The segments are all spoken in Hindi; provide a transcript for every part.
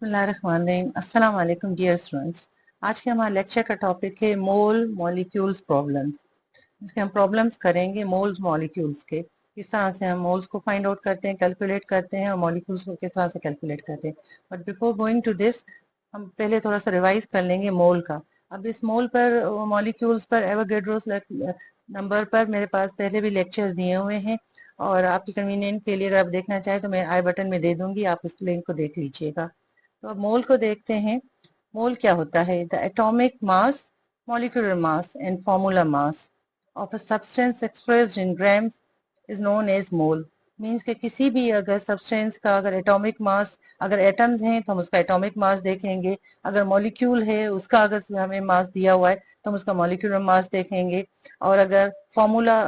बिस्मिल्लाहिर्रहमानिर्रहीम। अस्सलाम वालेकुम डियर स्टूडेंट्स। आज के हमारे लेक्चर का टॉपिक है मोल मॉलिक्यूल्स प्रॉब्लम्स। इसके हम प्रॉब्लम्स करेंगे मोल्स मॉलिक्यूल्स के, किस तरह से हम मोल्स को फाइंड आउट करते हैं, कैलकुलेट करते हैं और मॉलिक्यूल्स को किस तरह से कैलकुलेट करते हैं। But before going to this, हम पहले थोड़ा सा रिवाइज कर लेंगे मोल का। अब इस मोल पर, मॉलिक्यूल्स पर, एवोगैड्रोस नंबर पर मेरे पास पहले भी लेक्चर्स दिए हुए हैं और आपकी कन्वीनियंट के लिए अगर आप देखना चाहें तो मैं आई बटन में दे दूंगी, आप उस लिंक को देख लीजिएगा। तो अब मोल को देखते हैं। मोल क्या होता है? The atomic mass, molecular mass and formula mass of a substance expressed in grams is known as mole. Means कि किसी भी अगर सब्सटेंस का अगर एटॉमिक मास, अगर एटम्स हैं तो हम उसका एटॉमिक मास देखेंगे, अगर मॉलिक्यूल है उसका अगर हमें मास दिया हुआ है तो हम उसका मॉलिक्यूलर मास देखेंगे, और अगर फॉर्मूला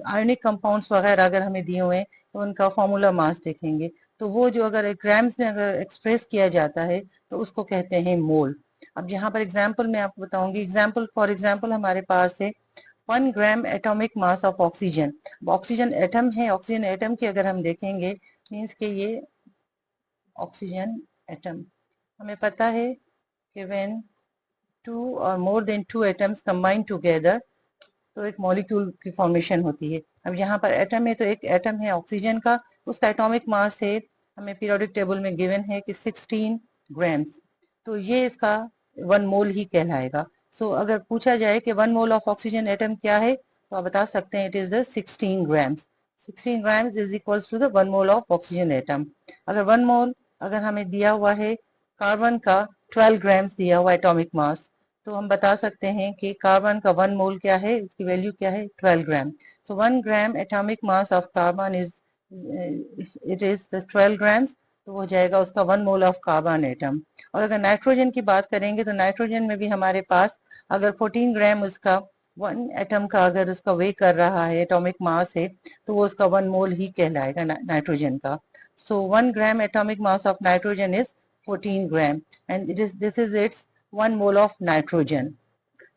आयनिक कंपाउंड्स वगैरह अगर हमें दिए हुए हैं तो उनका फॉर्मूला मास देखेंगे। तो वो जो अगर ग्राम्स में अगर एक्सप्रेस किया जाता है तो उसको कहते हैं मोल। अब यहाँ पर एग्जाम्पल मैं आपको बताऊंगी। एग्जाम्पल, फॉर एग्जाम्पल हमारे पास है 1 gram atomic mass of oxygen. Oxygen atom है, ऑक्सीजन एटम की अगर हम देखेंगे, मीन्स के ये ऑक्सीजन एटम, हमें पता है कि व्हेन टू और more than two atoms combine together तो एक मॉलिक्यूल की फॉर्मेशन होती है। अब यहाँ पर एटम है तो एक एटम है ऑक्सीजन का, उसका एटॉमिक मास है, हमें पीरियोडिक टेबल में गिवन है कि 16 ग्राम्स। तो ये इसका 1 मोल ही कहलाएगा। सो अगर पूछा जाए कि 1 मोल ऑफ ऑक्सीजन एटम क्या है तो आप बता सकते हैं it is the 16 grams. 16 grams is equals to the 1 mole of oxygen atom. अगर 1 मोल अगर हमें दिया हुआ है कार्बन का 12 ग्राम्स दिया हुआ एटॉमिक मास, तो हम बता सकते हैं कि कार्बन का 1 मोल क्या है, उसकी वैल्यू क्या है, 12 ग्राम। सो 1 gram atomic mass of carbon is, it is 12 grams. तो वो हो जाएगा उसका 1 मोल ऑफ कार्बन एटम। और अगर नाइट्रोजन की बात करेंगे तो नाइट्रोजन में भी हमारे पास अगर 14 ग्राम उसका वन एटम का अगर उसका वे कर रहा है, एटॉमिक मास है, तो वो उसका 1 मोल ही कहलाएगा नाइट्रोजन का। सो 1 gram atomic mass of nitrogen is 14 gram and it is, this is its 1 mole of nitrogen.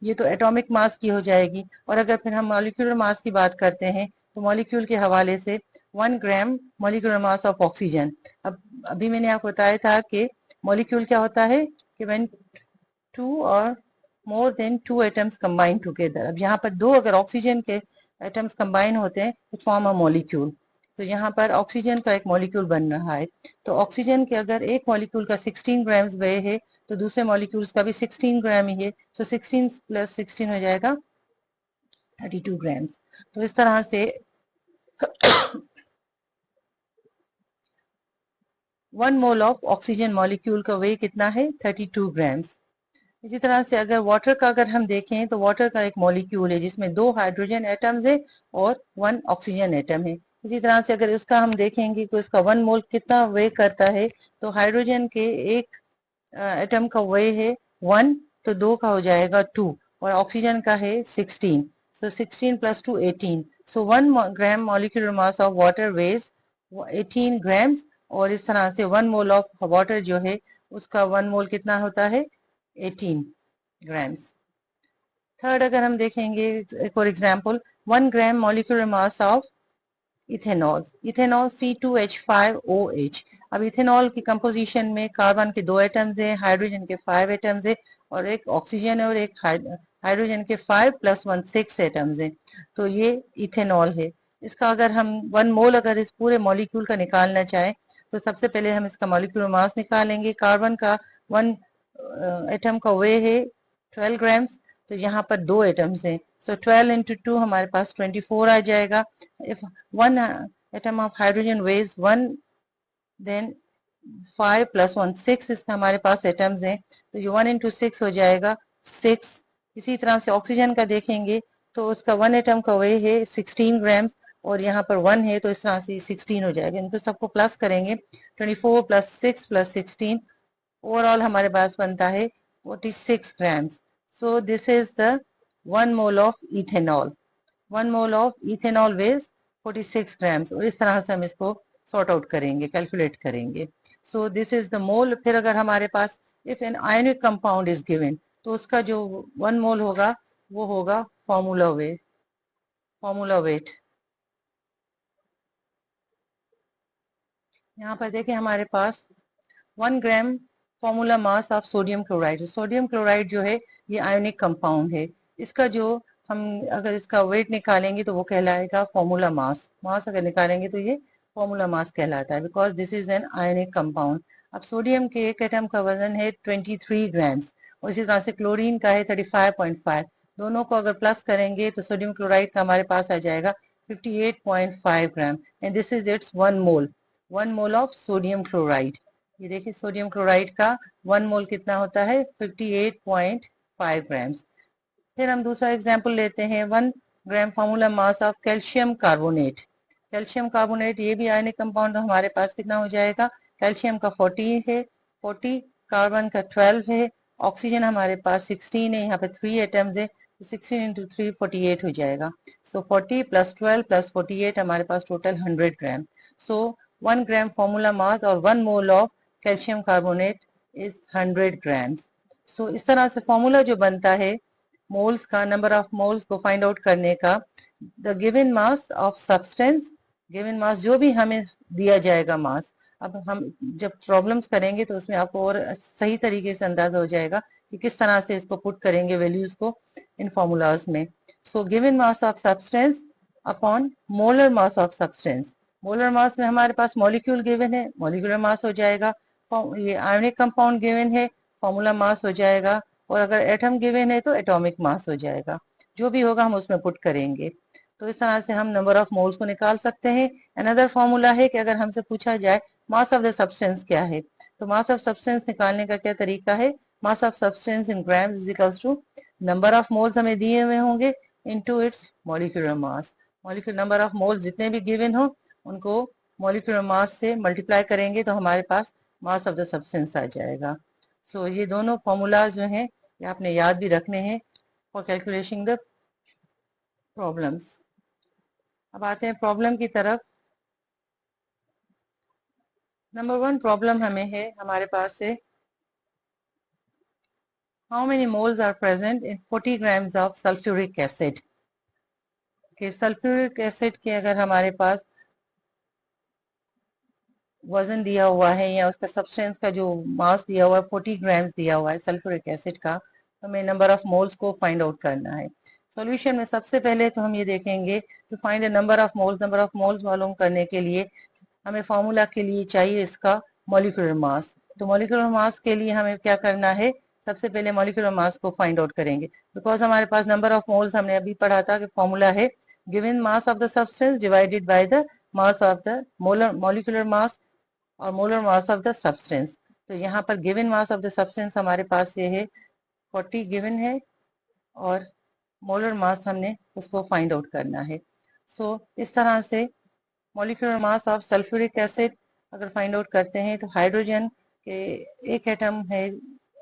ये तो एटॉमिक मास की हो जाएगी। और अगर फिर हम मॉलिक्यूलर मास की बात करते हैं तो मॉलिक्यूल के हवाले से 1 gram molecular mass of oxygen. अब अभी मैंने आपको बताया था कि मॉलिक्यूल क्या होता है कि व्हेन टू और more than two atoms combine together. अब यहाँ पर दो अगर ऑक्सीजन के एटम्स कंबाइन होते हैं तो फॉर्म अ मॉलिक्यूल। तो यहाँ पर ऑक्सीजन का एक मॉलिक्यूल बन रहा है। तो ऑक्सीजन के अगर एक मॉलिक्यूल का 16 ग्राम्स वेट है तो दूसरे मॉलिक्यूल्स का भी 16 ग्राम ही है। तो 16 प्लस 16 हो जाएगा 32 ग्राम्स। तो इस तरह से 1 मोल ऑफ ऑक्सीजन मॉलिक्यूल का वेट कितना है, 32 ग्राम्स। इसी तरह से अगर वाटर का अगर हम देखें तो वाटर का एक मॉलिक्यूल है जिसमें 2 हाइड्रोजन एटम्स है और 1 ऑक्सीजन एटम है। इसी तरह से अगर इसका हम देखेंगे तो इसका 1 मोल कितना वे करता है, तो हाइड्रोजन के एक एटम का वे है 1, तो 2 का हो जाएगा 2, और ऑक्सीजन का है 16। सो 16 plus 2 18। So 1 gram molecular mass of water veg 18 grams. और इस तरह से 1 मोल ऑफ वाटर जो है उसका 1 मोल कितना होता है, 18 ग्राम्स। थर्ड अगर हम देखेंगे for example 1 gram molecular mass of ethanol. Ethanol C2H5OH। अब इथेनॉल की कंपोजिशन में कार्बन के 2 एटम्स हैं, हाइड्रोजन के 5 एटम्स हैं, और एक ऑक्सीजन है और एक हाइड्रोजन के 5 + 1 6 एटम्स हैं। तो ये इथेनॉल है। इसका अगर हम 1 मोल अगर इस पूरे मॉलिक्यूल का निकालना चाहें तो सबसे पहले हम इसका मॉलिक्यूलर मास निकालेंगे। कार्बन का 1 एटम का वे है 12 ग्राम्स। तो यहाँ पर 2 एटम्स हैं, सो 12 इंटू 2 हमारे पास 24 आ जाएगा। If 1 atom of hydrogen weighs 1, then 5 + 1 6 इसका हमारे पास एटम्स हैं, तो ये 1 इंटू 6 हो जाएगा 6। इसी तरह से ऑक्सीजन का देखेंगे तो उसका 1 एटम का वे है 16 ग्राम्स, और यहाँ पर 1 है तो इस तरह से 16 हो जाएगा। इनको सबको प्लस करेंगे, 24 + 6 + 16, ओवरऑल हमारे पास बनता है 46 grams. So this is the 1 mole of ethanol. 1 mole of ethanol weighs 46 grams. और इस तरह से हम इसको सॉर्ट आउट करेंगे, कैलकुलेट करेंगे। So this is the mole. फिर अगर हमारे पास if an ionic compound is given तो उसका जो 1 मोल होगा वो होगा फॉर्मूला वेट। फॉर्मूला वेट यहाँ पर देखें हमारे पास 1 gram formula mass of sodium chloride. Sodium chloride जो है ये आयोनिक कंपाउंड है, इसका जो हम अगर इसका वेट निकालेंगे तो वो कहलाएगा फॉर्मूला मास। मास अगर निकालेंगे तो ये फॉर्मूला मास कहलाता है, because this is an ionic compound. अब सोडियम के एक एटम का वजन है 23 ग्राम्स और इसी तरह से क्लोरीन का है 35.5। दोनों को अगर प्लस करेंगे तो सोडियम क्लोराइड का हमारे पास आ जाएगा 58.5 gram, and this is its 1 mole of sodium chloride. ये देखिए सोडियम क्लोराइड का 1 मोल कितना होता है 58.5 ग्राम्स। फिर हम दूसरा एग्जाम्पल लेते हैं 1 gram formula mass of calcium carbonate. Calcium carbonate ये भी आयनिक कंपाउंड, हमारे पास कितना हो जाएगा, कैल्शियम का 40 है, 40, कार्बन का 12 है, ऑक्सीजन हमारे पास 16 है, यहाँ पे 3 एटम्स है, तो 16 इंटू 3 48 हो जाएगा। सो 40 प्लस 12 प्लस 48 हमारे पास टोटल 100 ग्राम। सो 1 ग्राम फॉर्मूला मास और 1 mole of calcium carbonate is 100 grams. So इस तरह से फॉर्मूला जो बनता है मोल्स का, नंबर ऑफ मोल्स को फाइंड आउट करने का, the given mass of substance, given mass जो भी हमें दिया जाएगा मास। अब हम जब प्रॉब्लम्स करेंगे तो उसमें आपको और सही तरीके से अंदाजा हो जाएगा कि किस तरह से इसको पुट करेंगे वैल्यूज को इन फॉर्मूलाज में। सो given mass of substance upon molar mass of substance. Molar mass में हमारे पास मॉलिक्यूल गिवन है, मॉलिक्यूलर मास हो जाएगा। ये आयोनिक कंपाउंड गिवन है, फॉर्मूला मास हो जाएगा। और अगर एटम गिवन है तो एटॉमिक मास हो जाएगा। जो भी होगा हम उसमें पुट करेंगे। तो इस तरह से हम नंबर ऑफ मोल्स को निकाल सकते हैं। अनदर फॉर्मूला है कि अगर हमसे पूछा जाए मास ऑफ द सब्सटेंस क्या है, तो मास ऑफ सब्सटेंस निकालने का क्या तरीका है, mass of substance in grams is equals to number of moles हमें दिए हुए होंगे into its molecular mass. Molecular number of moles जितने भी गिवन हो उनको मॉलिक्यूलर मास से मल्टीप्लाई करेंगे तो हमारे पास मास ऑफ द सब्सटेंस आ जाएगा। सो ये दोनों फॉर्मूलाज जो हैं ये आपने याद भी रखने हैं फॉर कैलकुलेटिंग द प्रॉब्लम्स। अब आते हैं प्रॉब्लम की तरफ। नंबर 1 प्रॉब्लम हमें है, हमारे पास है how many moles are present in 40 grams of sulphuric acid. कि सल्फ्यूरिक एसिड के अगर हमारे पास वजन दिया हुआ है या उसका सब्सटेंस का जो मास दिया हुआ है 40 ग्राम्स दिया हुआ है सल्फ्यूरिक एसिड का, तो हमें नंबर ऑफ मोल्स को फाइंड आउट करना है। सॉल्यूशन में सबसे पहले तो हम ये देखेंगे to find the number of moles. Number of moles मालूम करने के लिए हमें फॉर्मूला के लिए चाहिए इसका मॉलिक्यूलर मास। तो मॉलिक्यूलर मास के लिए हमें क्या करना है, सबसे पहले मॉलिक्यूलर मास को फाइंड आउट करेंगे, बिकॉज हमारे पास नंबर ऑफ मोल्स हमने अभी पढ़ा था कि फॉर्मूला है given mass of the substance divided by the mass of the molar molecular mass और molar mass of the substance. तो यहाँ पर given mass of the substance हमारे पास ये है 40 गिवन है और मोलर मास हमने उसको फाइंड आउट करना है। सो इस तरह से molecular mass of sulphuric acid अगर फाइंड आउट करते हैं तो हाइड्रोजन के एक एटम है,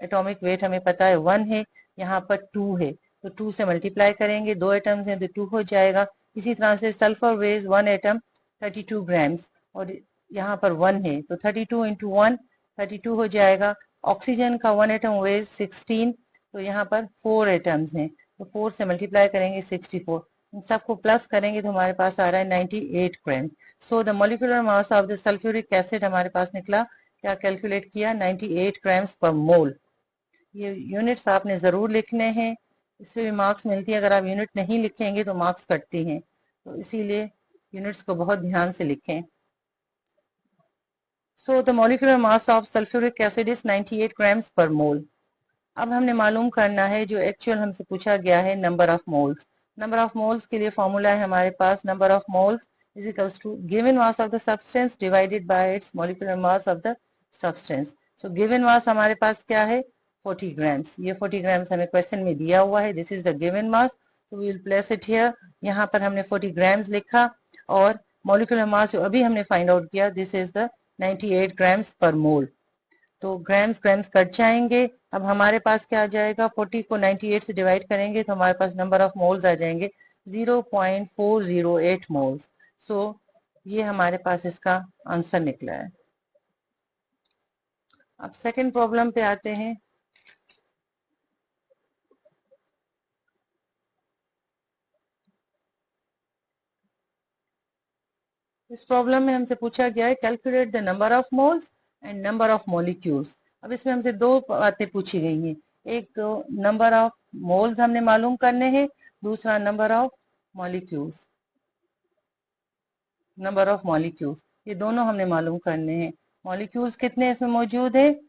एटॉमिक वेट हमें पता है 1 है, यहाँ पर 2 है, तो 2 से मल्टीप्लाई करेंगे, 2 एटम्स हैं तो 2 हो जाएगा। इसी तरह से सल्फर वेज 1 एटम 32 ग्राम्स और यहाँ पर 1 है, तो 32 इंटू 1 32 हो जाएगा। ऑक्सीजन का 1 एटम वेज 16, तो यहाँ पर 4 एटम्स हैं, तो 4 से मल्टीप्लाई करेंगे 64, इन सबको प्लस करेंगे तो हमारे पास आ रहा है 98 gram. So the molecular mass of the sulphuric acid हमारे पास निकला, क्या कैलकुलेट किया, 98 ग्राम्स पर मोल। ये यूनिट्स आपने जरूर लिखने हैं, इसमें भी मार्क्स मिलती है, अगर आप यूनिट नहीं लिखेंगे तो मार्क्स कटती हैं, तो इसीलिए यूनिट्स को बहुत ध्यान से लिखें। सो the molecular mass of sulphuric acid is 98 grams per मोल। अब हमने मालूम करना है जो एक्चुअल हमसे पूछा गया है number of moles. Number of moles के लिए फॉर्मूला है हमारे पास number of moles is equals to given mass of the substance divided by its molecular mass of the substance. So given mass हमारे पास क्या है 40 ग्राम्स, ये 40 ग्राम्स हमें क्वेश्चन में दिया हुआ है, this is the given mass, so we will place it here. यहाँ पर हमने 40 ग्राम्स लिखा और मॉलिक्यूलर मास जो अभी हमने फाइंड आउट किया this is the 98 grams per मोल। तो ग्राम्स ग्राम्स कट जाएंगे, अब हमारे पास क्या आ जाएगा, 40 को 98 से डिवाइड करेंगे तो हमारे पास नंबर ऑफ मोल्स आ जाएंगे 0.408 मोल्स। सो ये हमारे पास इसका आंसर निकला है। अब सेकंड प्रॉब्लम पे आते हैं। इस प्रॉब्लम में हमसे पूछा गया है calculate the number of moles and number of molecules. अब इसमें हमसे दो बातें पूछी गई हैं, एक तो नंबर ऑफ मोल्स हमने मालूम करने हैं, दूसरा number of molecules, number of molecules, ये दोनों हमने मालूम करने हैं। मॉलिक्यूल्स कितने इसमें मौजूद है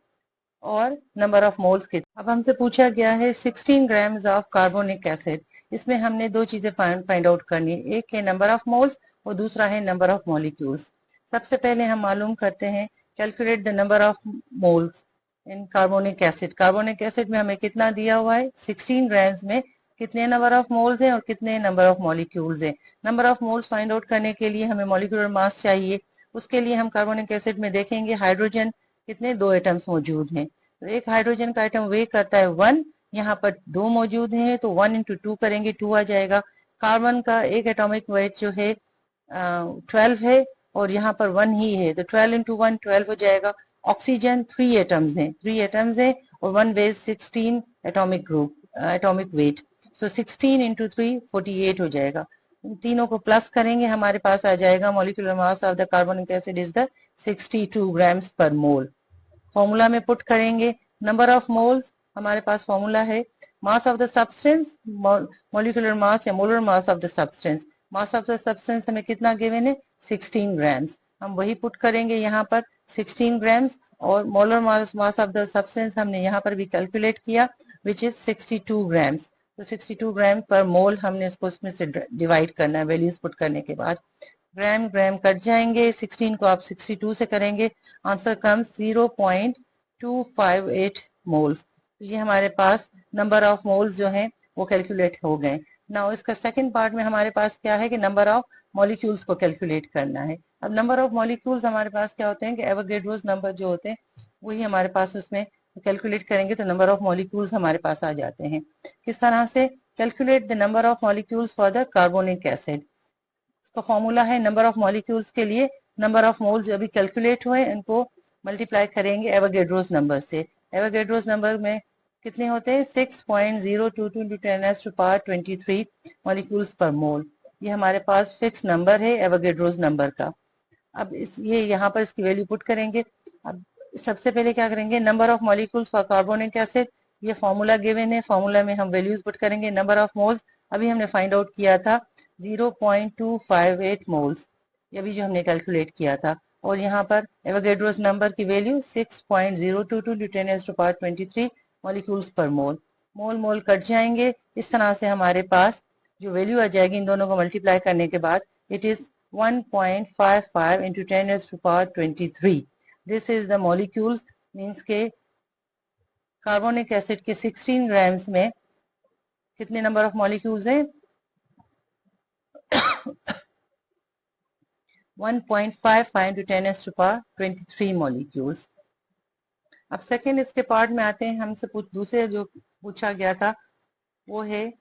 और नंबर ऑफ मोल्स कितने। अब हमसे पूछा गया है 16 ग्राम्स ऑफ कार्बोनिक एसिड, इसमें हमने दो चीजें फाइंड आउट करनी है, एक है नंबर ऑफ मोल्स और दूसरा है नंबर ऑफ मॉलिक्यूल्स। सबसे पहले हम मालूम करते हैं, calculate the number of moles in carbonic acid. Carbonic acid में हमें कितना दिया हुआ है, 16 ग्राम्स में कितने नंबर ऑफ मोल्स हैं और कितने नंबर ऑफ मॉलिक्यूल्स हैं। Number of moles find out करने के लिए हमें मॉलिक्यूलर मास चाहिए, उसके लिए हम कार्बोनिक एसिड में देखेंगे हाइड्रोजन कितने, दो एटम्स मौजूद हैं, तो एक हाइड्रोजन का आइटम वे करता है 1, यहाँ पर दो मौजूद हैं तो 1 इंटू 2 करेंगे 2 आ जाएगा। कार्बन का एक एटॉमिक वेट जो है 12 है और यहाँ पर 1 ही है, तो 12 इंटू 1 12 हो जाएगा। ऑक्सीजन 3 एटम्स हैं, 3 एटम्स हैं और 1 weight 16 atomic group, atomic weight, तो 16 इंटू 3 48 हो जाएगा। इन तीनों को प्लस करेंगे, हमारे पास आ जाएगा molecular mass of the carbonic acid is the 62 grams per mole. Formula में पुट करेंगे, नंबर ऑफ मोल्स हमारे पास फॉर्मूला है, mass of the substance, molecular mass या molar mass of the substance. Mass of the substance हमें कितना गिवन है, 16 ग्राम्स, हम वही पुट करेंगे यहाँ पर 16 ग्राम्स, और molar mass of the substance हमने यहाँ पर भी कैलकुलेट किया विच इज 62 ग्राम्स, तो 62 ग्राम पर मोल हमने इसको इसमें से डिवाइड करना है वैल्यूज पुट करने के बाद। ग्राम ग्राम कट जाएंगे, 16 को आप 62 से करेंगे, आंसर कम 0.258 मोल्स। तो ये हमारे पास नंबर ऑफ मोल्स जो हैं वो कैलकुलेट हो गए। नाउ इसका सेकंड पार्ट में हमारे पास क्या है कि नंबर ऑफ मॉलिक्यूल्स को कैलकुलेट करना है। अब नंबर ऑफ मॉलिक्यूल्स हमारे पास क्या होते हैं कि एवोगैड्रोस नंबर जो होते हैं वही हमारे पास उसमें कैलकुलेट करेंगे तो नंबर ऑफ मॉलिक्यूल्स हमारे पास आ जाते हैं। किस तरह से, calculate the number of molecules for the carbonic acid. इसका फॉर्मूला है, नंबर ऑफ मॉलिक्यूल्स के लिए नंबर ऑफ मोल्स जो अभी कैलकुलेट हुए इनको मल्टीप्लाई करेंगे एवोगैड्रोस नंबर से। एवोगैड्रोस नंबर में कितने होते हैं, 6.022 into 10⁻23 मॉलिक्यूल्स पर मोल। ये हमारे पास फिक्स नंबर है एवोगैड्रोस नंबर का। अब ये यहाँ पर इसकी वैल्यू पुट करेंगे। अब सबसे पहले क्या करेंगे, number of molecules for carbonic acid, ये फॉर्मूला गिवन है, फॉर्मूला में हम वैल्यूज पुट करेंगे। नंबर ऑफ मोल्स अभी हमने फाइंड आउट किया था 0.258 मोल्स, ये भी जो हमने कैलकुलेट किया था, और यहाँ पर एवोगैड्रोस नंबर की वैल्यू 6.022 into 10⁻23 मॉलिक्यूल्स पर मोल। मोल मोल कट जाएंगे, इस तरह से हमारे पास जो वैल्यू आ जाएगी इन दोनों को मल्टीप्लाई करने के बाद, it is 1.55 into 10⁻23। This is the molecules, means के कार्बोनिक एसिड के 16 ग्राम्स में कितने नंबर ऑफ मॉलिक्यूल्स हैं, 1.55 into 10⁻23 मॉलिक्यूल्स। अब सेकेंड इसके पार्ट में आते हैं, हमसे दूसरे जो पूछा गया था वो है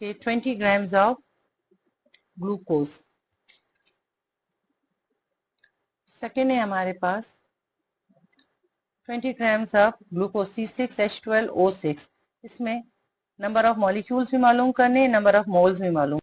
कि 20 ग्राम्स ऑफ ग्लूकोज। सेकेंड है हमारे पास 20 ग्राम्स ऑफ ग्लूकोज C6H12O6। इसमें नंबर ऑफ मॉलिक्यूल्स भी मालूम करने, नंबर ऑफ मोल्स भी मालूम।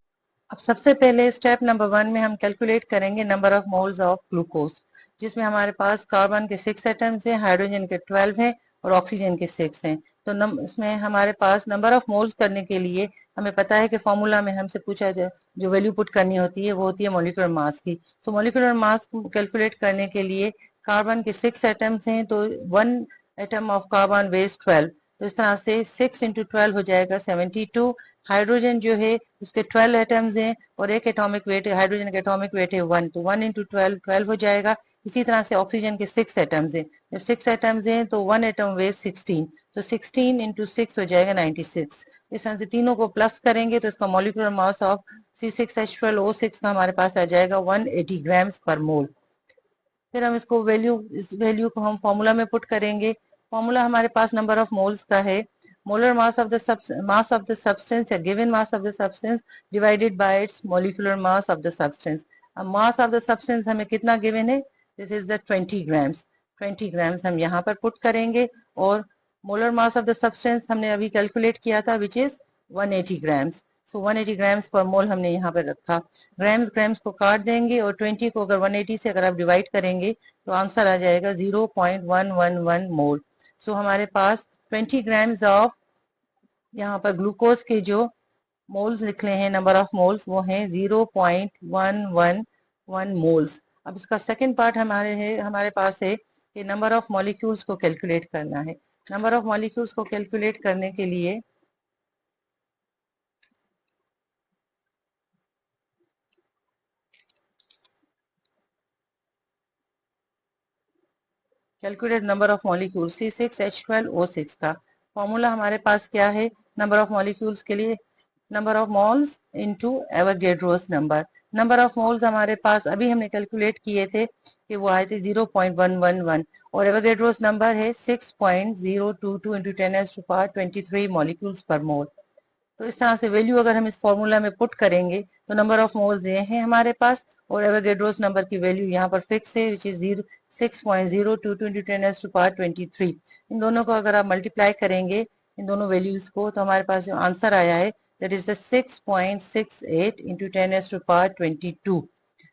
अब सबसे पहले स्टेप नंबर 1 में हम कैलकुलेट करेंगे number of moles of glucose, जिसमें हमारे पास कार्बन के 6 एटम्स हैं, हाइड्रोजन के 12 हैं और ऑक्सीजन के 6 हैं। तो इसमें हमारे पास नंबर ऑफ मोल्स करने के लिए हमें पता है कि फॉर्मूला में हमसे पूछा जाए जो वैल्यू पुट करनी होती है वो होती है मॉलिक्यूलर मास की। तो मॉलिक्यूलर मास कैलकुलेट करने के लिए कार्बन के 6 एटम्स हैं तो 1 एटम ऑफ कार्बन वेज 12, तो इस तरह से 6 इंटू 12 हो जाएगा 72। हाइड्रोजन जो है उसके 12 एटम्स हैं और एक एटॉमिक वेट, हाइड्रोजन का एटॉमिक वेट है 1, तो 1 इंटू 12 12 हो जाएगा। इसी तरह से ऑक्सीजन के 6 एटम्स हैं, जब 6 एटम्स हैं तो 1 एटम वेट 16, तो 16 इंटू 6 हो जाएगा 96। इस तरह से तीनों को प्लस करेंगे तो इसका मॉलिक्यूलर मास ऑफ C6H12O6 का हमारे पास आ जाएगा 180 ग्राम्स पर मोल। फिर हम इसको इस वैल्यू को हम फॉर्मूला में पुट करेंगे। फॉर्मूला हमारे पास नंबर ऑफ मोल्स का है, molar mass of the substance या given mass of the substance divided by its molecular mass of the substance. अब मास ऑफ द सब्सटेंस हमें कितना गिवन है, this is the 20 grams. 20 grams हम यहाँ पर पुट करेंगे और molar mass of the substance हमने अभी कैलकुलेट किया था which is 180 grams. So 180 grams per mole हमने यहाँ पर रखा। ग्राम्स ग्राम्स को काट देंगे और 20 को अगर 180 से अगर आप डिवाइड करेंगे तो आंसर आ जाएगा 0.111 मोल। सो हमारे पास 20 ग्राम्स ऑफ यहाँ पर ग्लूकोज के जो मोल्स निकले हैं, नंबर ऑफ मोल्स, वो हैं 0.111 मोल्स। अब इसका सेकंड पार्ट हमारे पास है कि नंबर ऑफ मॉलिक्यूल्स को कैलकुलेट करना है। नंबर ऑफ मॉलिक्यूल्स को कैलकुलेट करने के लिए calculate number of molecules C6H12O6 का फॉर्मूला हमारे पास क्या है नंबर ऑफ मॉलिक्यूल्स के लिए? Number of moles into Avogadro's number. Number of moles हमारे पास अभी हमने कैलकुलेट किए थे कि वो आए थे 0.111 और एवोगैड्रोस नंबर है 6.022 इंटू 10⁻23 मॉलिक्यूल्स पर मोल। तो इस तरह से वैल्यू अगर हम इस फॉर्मूला में पुट करेंगे तो नंबर ऑफ मोल्स ये हैं हमारे पास और एवोगैड्रोस नंबर की वैल्यू यहाँ पर फिक्स है विच इज 6.022 इंटू 10⁻23। इन दोनों को अगर आप मल्टीप्लाई करेंगे इन दोनों वैल्यूज को तो हमारे पास जो आंसर आया है दैट इज द 6.68 इंटू 10⁻22।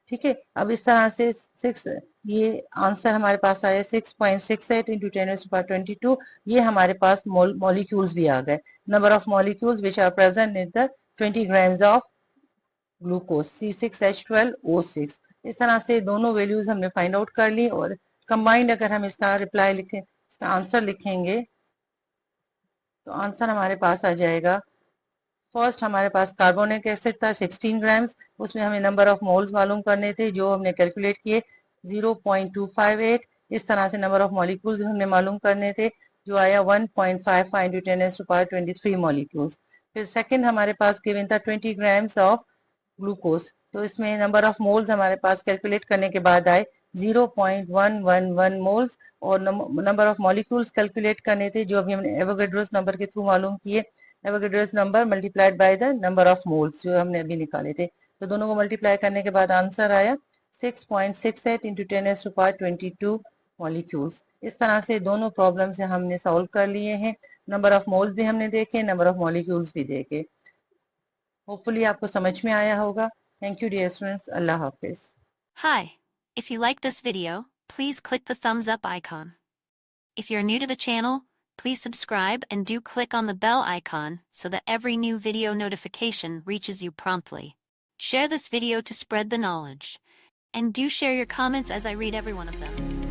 ठीक है, अब इस तरह से ये आंसर हमारे पास आया 6.68 इंटू 10⁻22। ये हमारे पास मॉलिक्यूल्स भी आ गए, number of molecules which are present in the 20 grams of glucose C6H12O6। इस तरह से दोनों वैल्यूज हमने फाइंड आउट कर ली और कंबाइंड अगर हम इसका रिप्लाई लिखें, इसका आंसर लिखेंगे तो आंसर हमारे पास आ जाएगा। फर्स्ट हमारे पास कार्बोनिक एसिड था 16 ग्राम्स, उसमें हमें नंबर ऑफ मोल्स मालूम करने थे जो हमने कैलकुलेट किए 0.258। इस तरह से नंबर ऑफ मॉलिक्यूल्स हमने मालूम करने थे जो आया 1.55 इंटू 10⁻23 मॉलिक्यूल्स। फिर सेकंड हमारे पास गिवन था 20 ग्राम्स ऑफ ग्लूकोज, तो इसमें नंबर ऑफ मोल्स हमारे पास कैलकुलेट करने के बाद आए 0.111 मोल्स और नंबर ऑफ मॉलिक्यूल्स कैलकुलेट करने थे जो अभी हमने एवोगैड्रोस नंबर के थ्रू मालूम किए। Avogadro's number multiplied by the number of moles जो हमने अभी निकाले थे, तो दोनों को मल्टीप्लाई करने के बाद आंसर आया 6.68 इंटू 10⁻22 मॉलिक्यूल्स। इस तरह से दोनों प्रॉब्लम से हमने सॉल्व कर लिए हैं। नंबर ऑफ मोल्स भी हमने देखे, नंबर ऑफ मॉलिक्यूल्स भी देखे। होपफुली आपको समझ में आया होगा। Thank you dear students, Allah हाफिज। Hi. If you like this video, please click the thumbs up icon. If you're new to the channel, please subscribe and do click on the bell icon so that every new video notification reaches you promptly. Share this video to spread the knowledge. And do share your comments as I read every one of them.